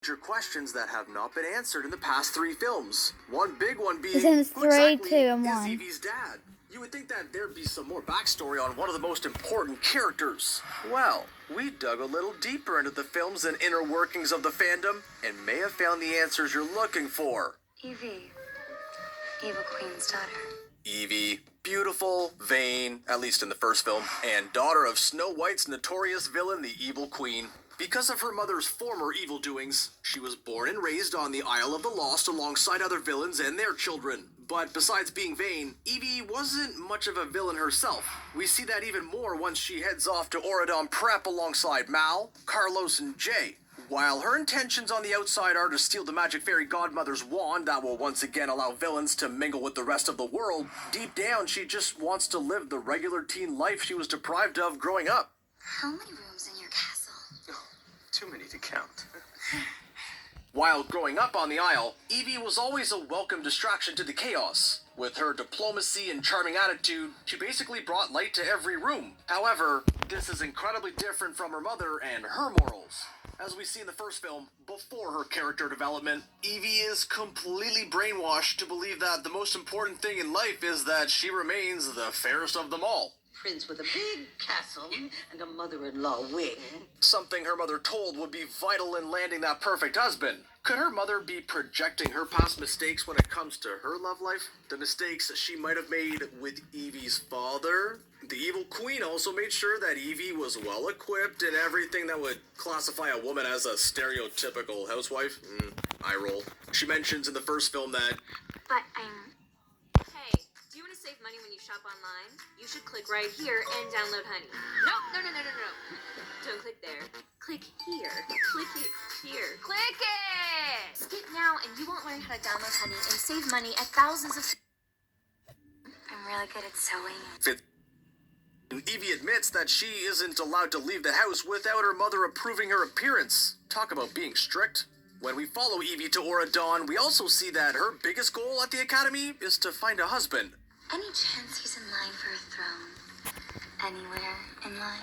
major questions that have not been answered in the past 3 films. One big one being, Since who 3, exactly 2, and is 1. Evie's dad? You would think that there'd be some more backstory on one of the most important characters. Well, we dug a little deeper into the films and inner workings of the fandom and may have found the answers you're looking for. Evie, Evil Queen's daughter. Evie, beautiful, vain, at least in the first film, and daughter of Snow White's notorious villain, the Evil Queen. Because of her mother's former evil doings, she was born and raised on the Isle of the Lost alongside other villains and their children. But besides being vain, Evie wasn't much of a villain herself. We see that even more once she heads off to Auradon Prep alongside Mal, Carlos, and Jay. While her intentions on the outside are to steal the Magic Fairy Godmother's wand that will once again allow villains to mingle with the rest of the world, deep down she just wants to live the regular teen life she was deprived of growing up. How many rooms in your castle? Oh, too many to count. While growing up on the Isle, Evie was always a welcome distraction to the chaos. With her diplomacy and charming attitude, she basically brought light to every room. However, this is incredibly different from her mother and her morals. As we see in the first film, before her character development, Evie is completely brainwashed to believe that the most important thing in life is that she remains the fairest of them all. Prince with a big castle and a mother-in-law wing. Something her mother told would be vital in landing that perfect husband. Could her mother be projecting her past mistakes when it comes to her love life? The mistakes she might have made with Evie's father? The Evil Queen also made sure that Evie was well equipped in everything that would classify a woman as a stereotypical housewife. Eye roll. She mentions in the first film that, But I'm... Hey, do you want to save money when you shop online? You should click right here and download Honey. No. Don't click there. Click here. Click it here. Click it! Skip now and you won't learn how to download Honey and save money at thousands of... I'm really good at sewing. Evie admits that she isn't allowed to leave the house without her mother approving her appearance. Talk about being strict. When we follow Evie to Auradon, we also see that her biggest goal at the academy is to find a husband. Any chance he's in line for a throne? Anywhere in line?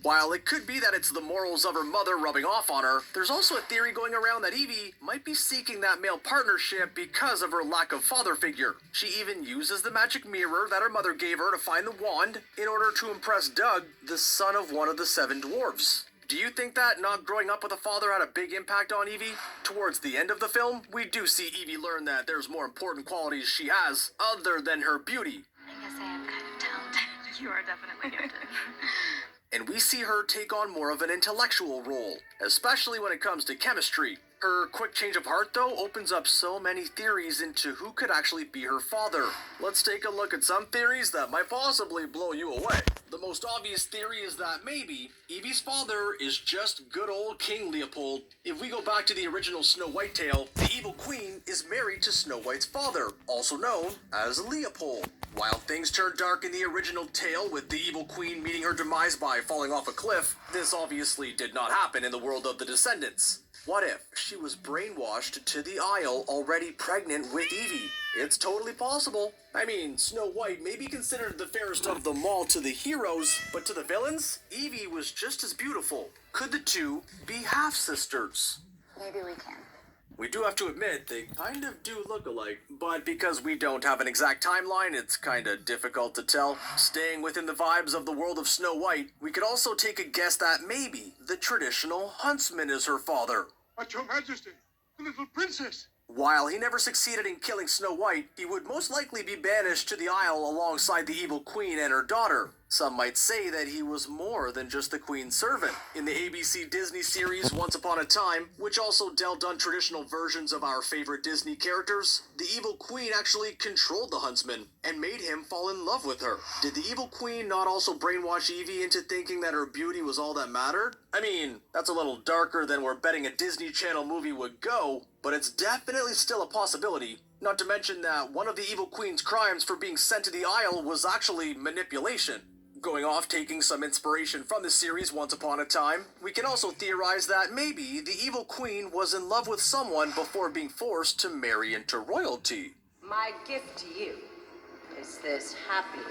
While it could be that it's the morals of her mother rubbing off on her, there's also a theory going around that Evie might be seeking that male partnership because of her lack of father figure. She even uses the magic mirror that her mother gave her to find the wand in order to impress Doug, the son of one of the 7 dwarves. Do you think that not growing up with a father had a big impact on Evie? Towards the end of the film, we do see Evie learn that there's more important qualities she has other than her beauty. I guess I am kind of talented. You are definitely gifted. And we see her take on more of an intellectual role, especially when it comes to chemistry. Her quick change of heart, though, opens up so many theories into who could actually be her father. Let's take a look at some theories that might possibly blow you away. The most obvious theory is that maybe Evie's father is just good old King Leopold. If we go back to the original Snow White tale, the Evil Queen is married to Snow White's father, also known as Leopold. While things turned dark in the original tale with the Evil Queen meeting her demise by falling off a cliff, this obviously did not happen in the world of the Descendants. What if she was brainwashed to the Isle already pregnant with Evie? It's totally possible. I mean, Snow White may be considered the fairest of them all to the heroes, but to the villains, Evie was just as beautiful. Could the two be half-sisters? Maybe we can. We do have to admit, they kind of do look alike, but because we don't have an exact timeline, it's kind of difficult to tell. Staying within the vibes of the world of Snow White, we could also take a guess that maybe the traditional huntsman is her father. But your majesty, the little princess. While he never succeeded in killing Snow White, he would most likely be banished to the Isle alongside the Evil Queen and her daughter. Some might say that he was more than just the Queen's servant. In the ABC Disney series Once Upon a Time, which also dealt on traditional versions of our favorite Disney characters, the Evil Queen actually controlled the huntsman and made him fall in love with her. Did the Evil Queen not also brainwash Evie into thinking that her beauty was all that mattered? I mean, that's a little darker than we're betting a Disney Channel movie would go, but it's definitely still a possibility. Not to mention that one of the Evil Queen's crimes for being sent to the Isle was actually manipulation. Going off taking some inspiration from the series Once Upon a Time, we can also theorize that maybe the Evil Queen was in love with someone before being forced to marry into royalty. My gift to you is this happy